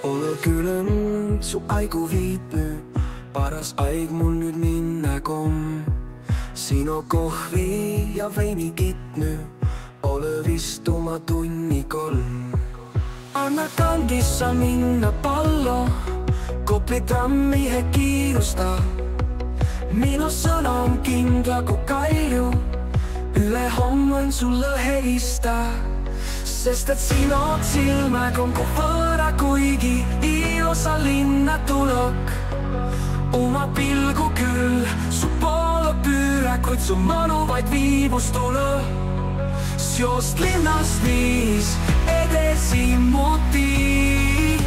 Ole külm, su aigu viib nüüd, paras aig mul nüüd minna komm. Sinu kohvi ja veini kitnu, ole vist oma tunni 3. Anna kandissa minna pallo, Kopli trammi he kiirusta. Minu sõna on kindla kui kalju, üle homme sulle helista. Sest et sinu silmäg on kui võõra, kuigi ilusa linna tulok. Oma pilgu küll su poole püüra, kuid su mõnu vaid viibus tule. Seost linnast viis edasi muti.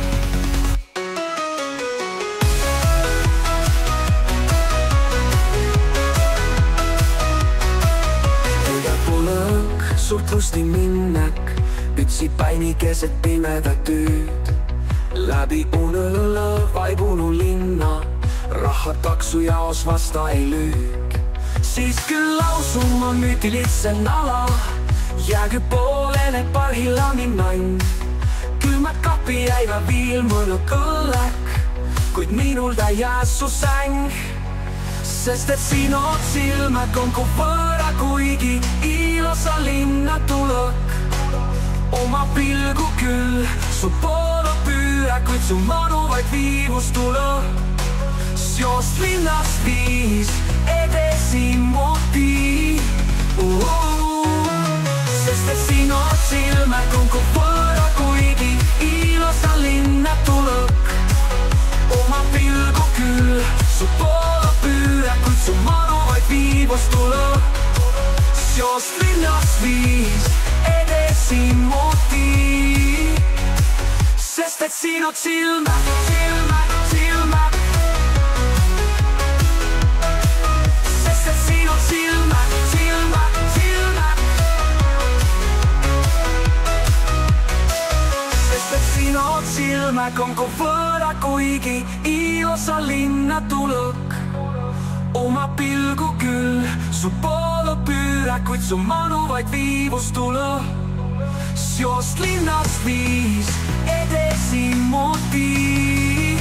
Õige pulõk, suurt lusti minnek, ütsi päini keset pimedat ööd. Läbi unõlle vaibunu linna, raha taksu jaos vasta ei lüük. Siis küll lausuma müütilitse nala, jäägy poolele parhillani nain. Külmät kapi jäivä viil mõnu kõllek, kuid minulta jää su säng. Sest et sinu silmäg on kui võõra, kuigi ilusa linna tulõk. Oma pilgu küll su poole püüra, kuid su mõnu vaid viibus tule. Seost linnast viis edasi muti. Sest et sinu silmäg on kui võõra, kuigi ilusa linna tulõk. Oma pilgu küll su poole püüra, kuid su mõnu vaid viibus tule. Seost linnast viis edasi muti. Sest et sinu silmäg, silmäg, silmäg. Sest et sinu silmäg, silmäg, silmäg. Sest et sinu silmäg on kui võõra, kuigi ilusa linna tulõk. Oma pilgu küll su poole püüra, kuid su mõnu vaid viibus tule. Seost linnast viis edasi muti.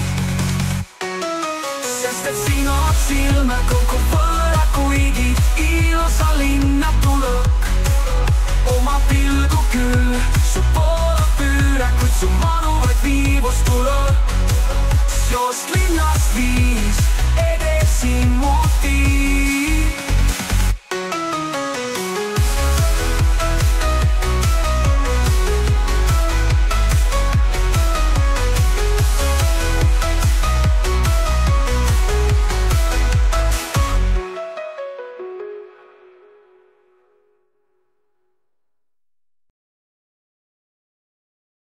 Sest et sinu silmäg on kui võõra, kuigi ilusa linna tulõk.